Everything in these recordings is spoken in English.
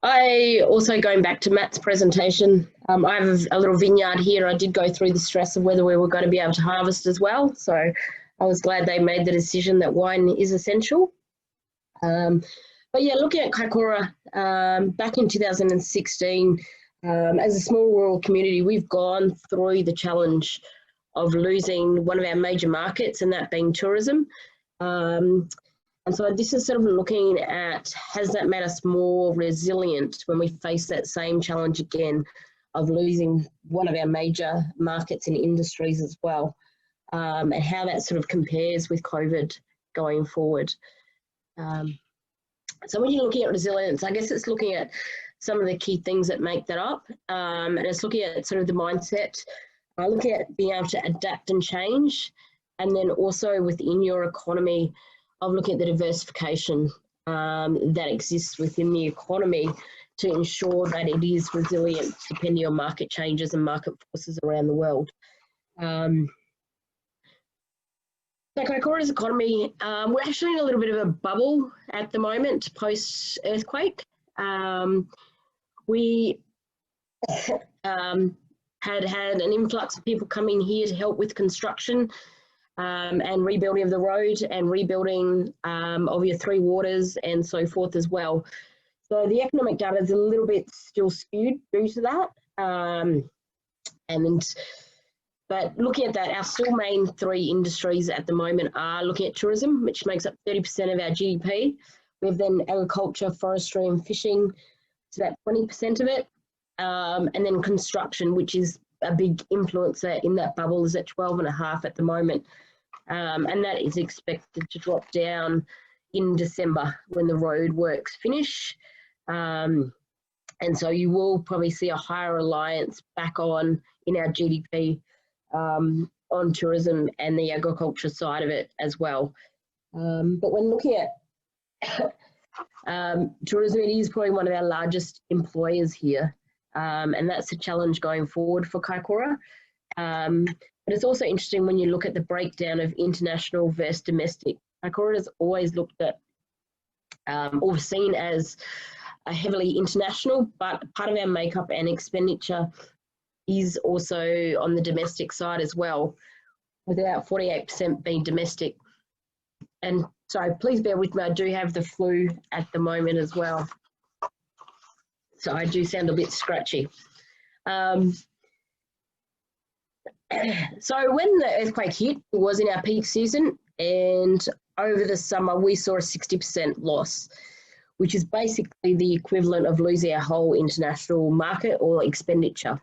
I also going back to Matt's presentation. I have a little vineyard here. I did go through the stress of whether we were going to be able to harvest as well. So I was glad they made the decision that wine is essential. But yeah, looking at Kaikoura, back in 2016, as a small rural community, we've gone through the challenge of losing one of our major markets, and that being tourism. And so this is sort of looking at, has that made us more resilient when we face that same challenge again of losing one of our major markets and industries as well, and how that sort of compares with COVID going forward. So when you're looking at resilience, I guess it's looking at some of the key things that make that up, and it's looking at sort of the mindset, looking at being able to adapt and change, and then also within your economy, of looking at the diversification that exists within the economy to ensure that it is resilient depending on market changes and market forces around the world. So Kaikoura's economy, we're actually in a little bit of a bubble at the moment post-earthquake. We had an influx of people coming here to help with construction and rebuilding of the road and rebuilding of your three waters and so forth as well. So the economic data is a little bit still skewed due to that. But looking at that, our still main three industries at the moment are looking at tourism, which makes up 30% of our GDP. We have then agriculture, forestry and fishing, it's about 20% of it. And then construction, which is a big influencer in that bubble, is at 12.5 at the moment. And that is expected to drop down in December when the road works finish. And so you will probably see a higher reliance back on in our GDP on tourism and the agriculture side of it as well. But when looking at tourism, it is probably one of our largest employers here. And that's a challenge going forward for Kaikoura. But it's also interesting when you look at the breakdown of international versus domestic. Kaikoura has always looked at or seen as a heavily international, but part of our makeup and expenditure is also on the domestic side as well, with about 48% being domestic. And so please bear with me, I do have the flu at the moment as well. So I do sound a bit scratchy. So when the earthquake hit, it was in our peak season, and over the summer we saw a 60% loss, which is basically the equivalent of losing our whole international market or expenditure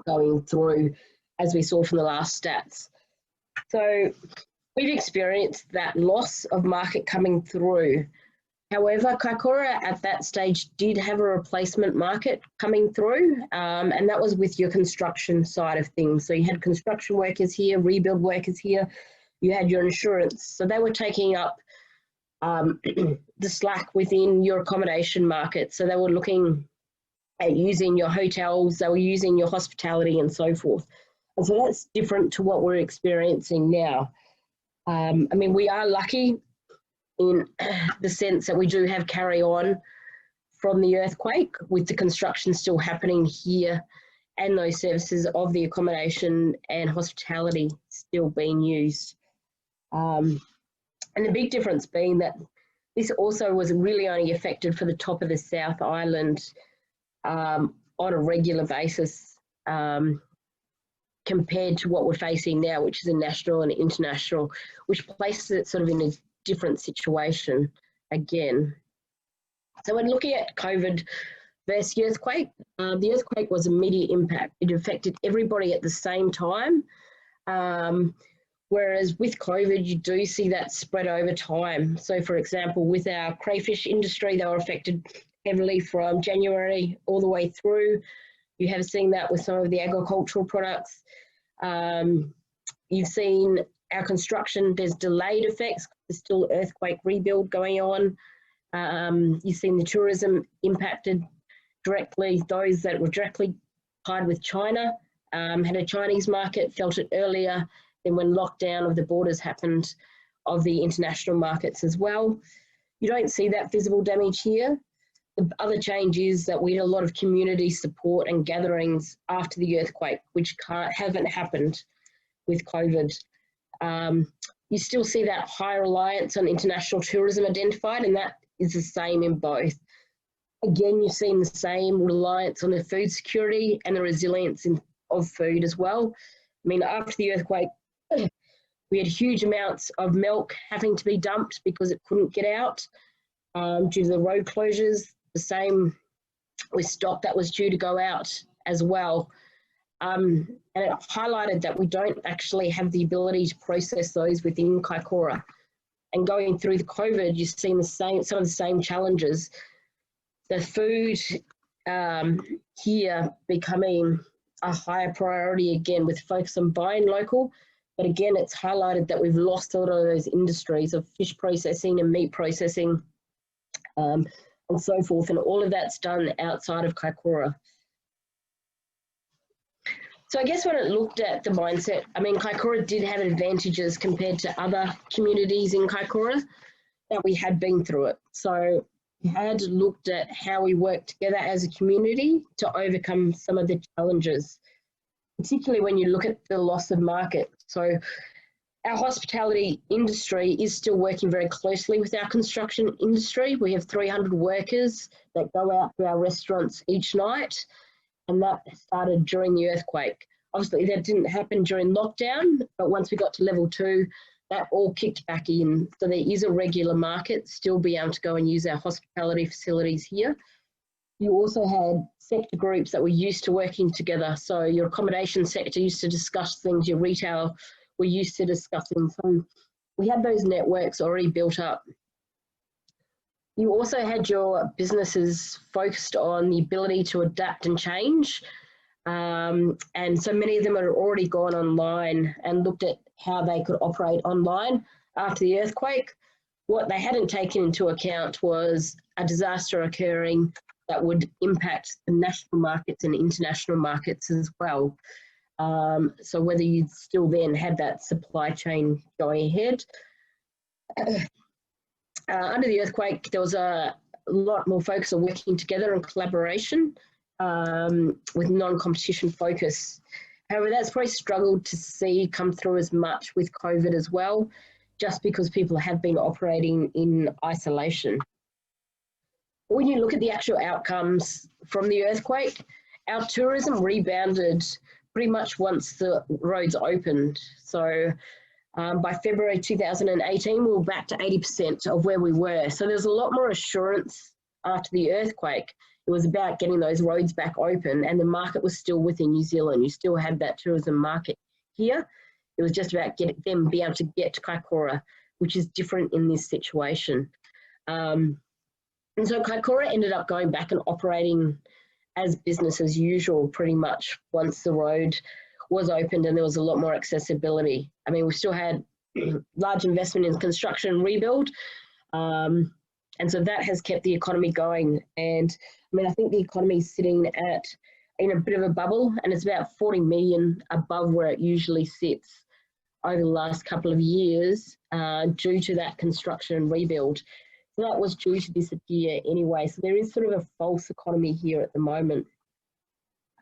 going through, as we saw from the last stats. So we've experienced that loss of market coming through. However, Kaikoura at that stage did have a replacement market coming through, and that was with your construction side of things. So you had construction workers here, rebuild workers here, you had your insurance. So they were taking up the slack within your accommodation market. So they were looking at using your hotels, they were using your hospitality and so forth. And so that's different to what we're experiencing now. I mean, we are lucky in the sense that we do have carry on from the earthquake with the construction still happening here and those services of the accommodation and hospitality still being used. And the big difference being that this also was really only affected for the top of the South Island on a regular basis compared to what we're facing now, which is a national and international, which places it sort of in a different situation again. So when looking at COVID versus the earthquake was immediate impact. It affected everybody at the same time. Whereas with COVID, you do see that spread over time. So for example, with our crayfish industry, they were affected heavily from January all the way through. You have seen that with some of the agricultural products. You've seen our construction, there's delayed effects. There's still earthquake rebuild going on. You've seen the tourism impacted directly. Those that were directly tied with China had a Chinese market, felt it earlier than when lockdown of the borders happened of the international markets as well. You don't see that visible damage here. The other change is that we had a lot of community support and gatherings after the earthquake, which haven't happened with COVID. You still see that high reliance on international tourism identified, and that is the same in both. Again, you've seen the same reliance on the food security and the resilience of food as well. I mean, after the earthquake, we had huge amounts of milk having to be dumped because it couldn't get out due to the road closures. The same with stock that was due to go out as well. And it highlighted that we don't actually have the ability to process those within Kaikoura. And going through the COVID, you've seen some of the same challenges. The food here becoming a higher priority again with focus on buying local. But again, it's highlighted that we've lost a lot of those industries of fish processing and meat processing and so forth. And all of that's done outside of Kaikoura. So I guess when it looked at the mindset, I mean, Kaikoura did have advantages compared to other communities in Kaikoura that we had been through it. So we had looked at how we work together as a community to overcome some of the challenges, particularly when you look at the loss of market. So our hospitality industry is still working very closely with our construction industry. We have 300 workers that go out to our restaurants each night, and that started during the earthquake. Obviously, that didn't happen during lockdown, but once we got to level 2, that all kicked back in. So there is a regular market, still be able to go and use our hospitality facilities here. You also had sector groups that were used to working together. So your accommodation sector used to discuss things, your retail were used to discussing. So we had those networks already built up. You also had your businesses focused on the ability to adapt and change. And so many of them had already gone online and looked at how they could operate online after the earthquake. What they hadn't taken into account was a disaster occurring that would impact the national markets and international markets as well. So whether you still then had that supply chain going ahead. Under the earthquake, there was a lot more focus on working together and collaboration with non-competition focus. However, that's probably struggled to see come through as much with COVID as well, just because people have been operating in isolation. When you look at the actual outcomes from the earthquake, our tourism rebounded pretty much once the roads opened. So by February 2018, we were back to 80% of where we were. So there's a lot more assurance after the earthquake. It was about getting those roads back open, and the market was still within New Zealand. You still had that tourism market here. It was just about them being able to get to Kaikoura, which is different in this situation. And so Kaikoura ended up going back and operating as business as usual pretty much once the road was opened and there was a lot more accessibility. I mean, we still had large investment in construction and rebuild, and so that has kept the economy going. And I mean, I think the economy is sitting in a bit of a bubble, and it's about 40 million above where it usually sits over the last couple of years due to that construction and rebuild. So that was due to disappear anyway. So there is sort of a false economy here at the moment.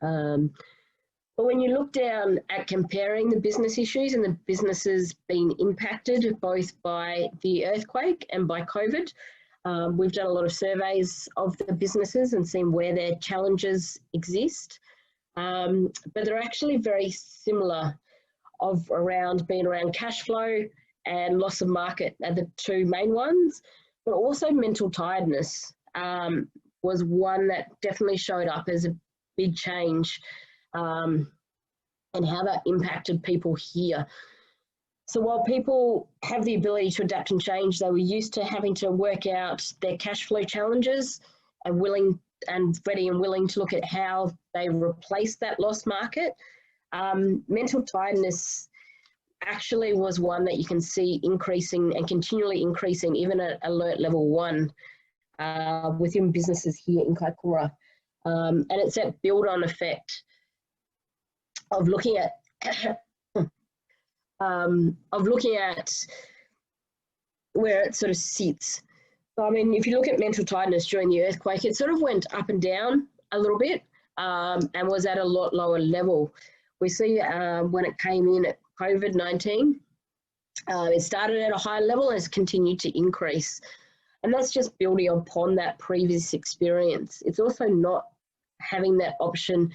But when you look down at comparing the business issues and the businesses being impacted both by the earthquake and by COVID, we've done a lot of surveys of the businesses and seen where their challenges exist. But they're actually very similar being around cash flow and loss of market are the two main ones. But also mental tiredness was one that definitely showed up as a big change and how that impacted people here. So while people have the ability to adapt and change, they were used to having to work out their cash flow challenges and ready and willing to look at how they replace that lost market. Mental tiredness actually was one that you can see increasing and continually increasing, even at alert level 1 within businesses here in Kaikoura. And it's that build-on effect of looking at where it sort of sits. So, I mean, if you look at mental tiredness during the earthquake, it sort of went up and down a little bit and was at a lot lower level. We see when it came in at COVID-19, it started at a high level and has continued to increase. And that's just building upon that previous experience. It's also not having that option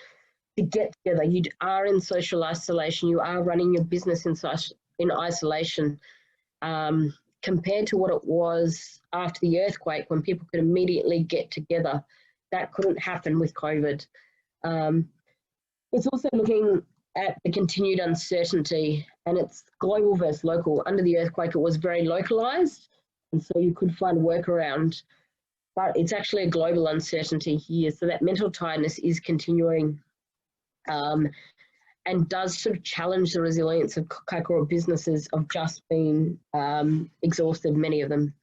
to get together. You are in social isolation. You are running your business in isolation compared to what it was after the earthquake when people could immediately get together. That couldn't happen with COVID. It's also looking at the continued uncertainty, and it's global versus local. Under the earthquake, it was very localised, and so you could find a workaround, but it's actually a global uncertainty here. So that mental tiredness is continuing and does sort of challenge the resilience of Kaikoura businesses of just being exhausted, many of them.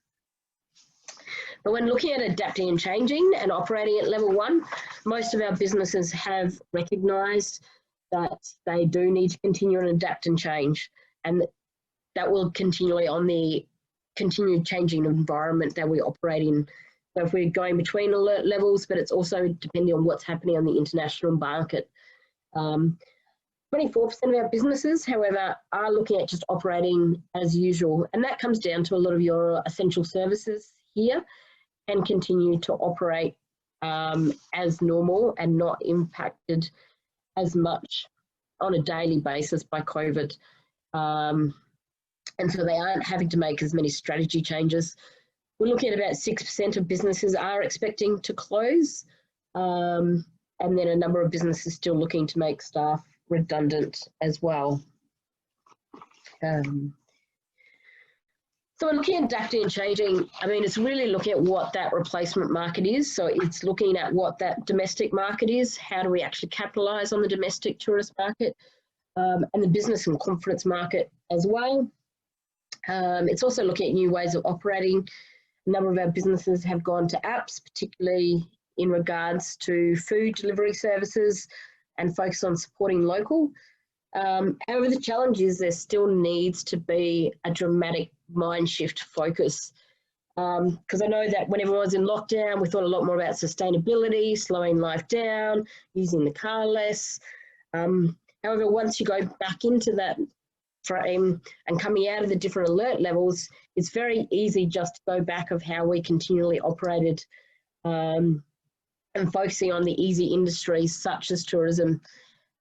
But when looking at adapting and changing and operating at level 1, most of our businesses have recognised that they do need to continue and adapt and change, and that will continually on the continued changing environment that we operate in. So if we're going between alert levels, but it's also depending on what's happening on the international market. 24% of our businesses, however, are looking at just operating as usual, and that comes down to a lot of your essential services here and continue to operate as normal and not impacted as much on a daily basis by COVID. And so they aren't having to make as many strategy changes. We're looking at about 6% of businesses are expecting to close, and then a number of businesses still looking to make staff redundant as well. So we're looking at adapting and changing. I mean, it's really looking at what that replacement market is. So it's looking at what that domestic market is. How do we actually capitalise on the domestic tourist market and the business and conference market as well. It's also looking at new ways of operating. A number of our businesses have gone to apps, particularly in regards to food delivery services and focus on supporting local. However, the challenge is there still needs to be a dramatic mind shift focus. Because I know that when everyone was in lockdown, we thought a lot more about sustainability, slowing life down, using the car less. However, once you go back into that frame and coming out of the different alert levels, it's very easy just to go back of how we continually operated and focusing on the easy industries such as tourism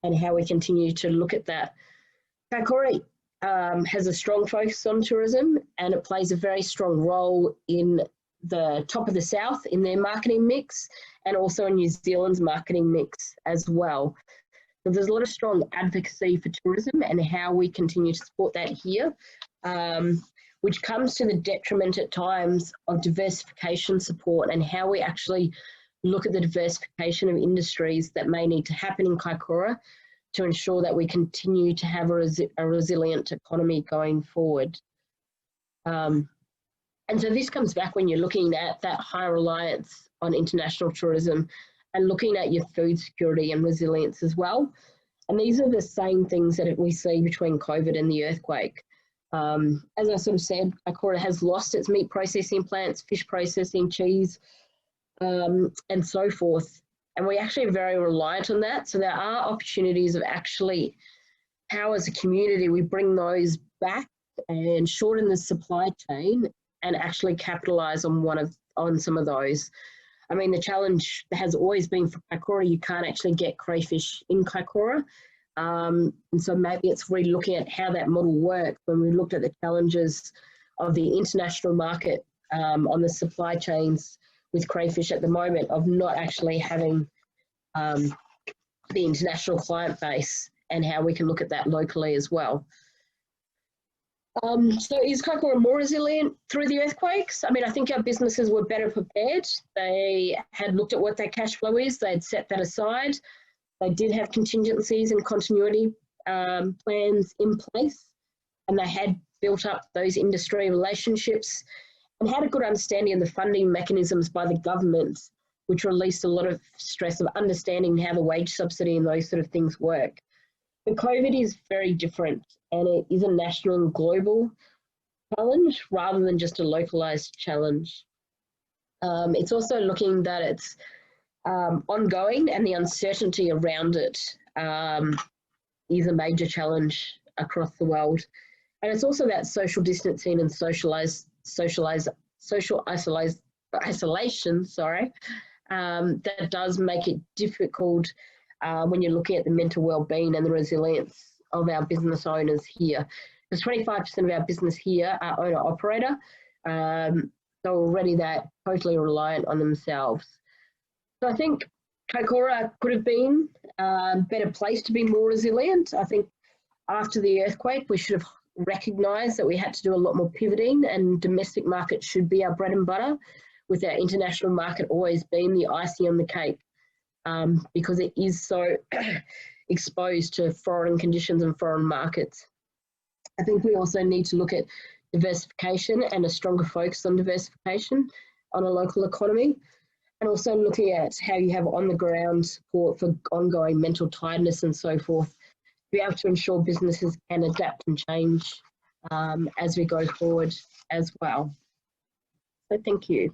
and how we continue to look at that. Kaikoura has a strong focus on tourism, and it plays a very strong role in the top of the south in their marketing mix and also in New Zealand's marketing mix as well. So there's a lot of strong advocacy for tourism and how we continue to support that here, which comes to the detriment at times of diversification support and how we actually look at the diversification of industries that may need to happen in Kaikoura to ensure that we continue to have a resilient economy going forward. And so this comes back when you're looking at that high reliance on international tourism and looking at your food security and resilience as well. And these are the same things that we see between COVID and the earthquake. As I sort of said, Kaikoura has lost its meat processing plants, fish processing, cheese, and so forth. And we actually are very reliant on that. So there are opportunities of actually how as a community we bring those back and shorten the supply chain and actually capitalise on some of those. I mean, the challenge has always been for Kaikoura, you can't actually get crayfish in Kaikoura. And so maybe it's really looking at how that model works when we looked at the challenges of the international market on the supply chains with crayfish at the moment of not actually having the international client base and how we can look at that locally as well. So is Kaikoura more resilient through the earthquakes? I mean, I think our businesses were better prepared. They had looked at what their cash flow is. They had set that aside. They did have contingencies and continuity plans in place, and they had built up those industry relationships and had a good understanding of the funding mechanisms by the government, which released a lot of stress of understanding how the wage subsidy and those sort of things work. But COVID is very different, and it is a national and global challenge rather than just a localised challenge. It's also looking that it's ongoing, and the uncertainty around it is a major challenge across the world. And it's also that social distancing and social isolation, that does make it difficult when you're looking at the mental well-being and the resilience of our business owners here. Because 25% of our business here are owner-operator, so already they're totally reliant on themselves. So I think Kaikoura could have been a better place to be more resilient. I think after the earthquake, we should have recognised that we had to do a lot more pivoting, and domestic market should be our bread and butter, with our international market always being the icing on the cake, because it is so exposed to foreign conditions and foreign markets. I think we also need to look at diversification and a stronger focus on diversification on a local economy, and also looking at how you have on-the-ground support for ongoing mental tiredness and so forth, to be able to ensure businesses can adapt and change as we go forward as well. So thank you.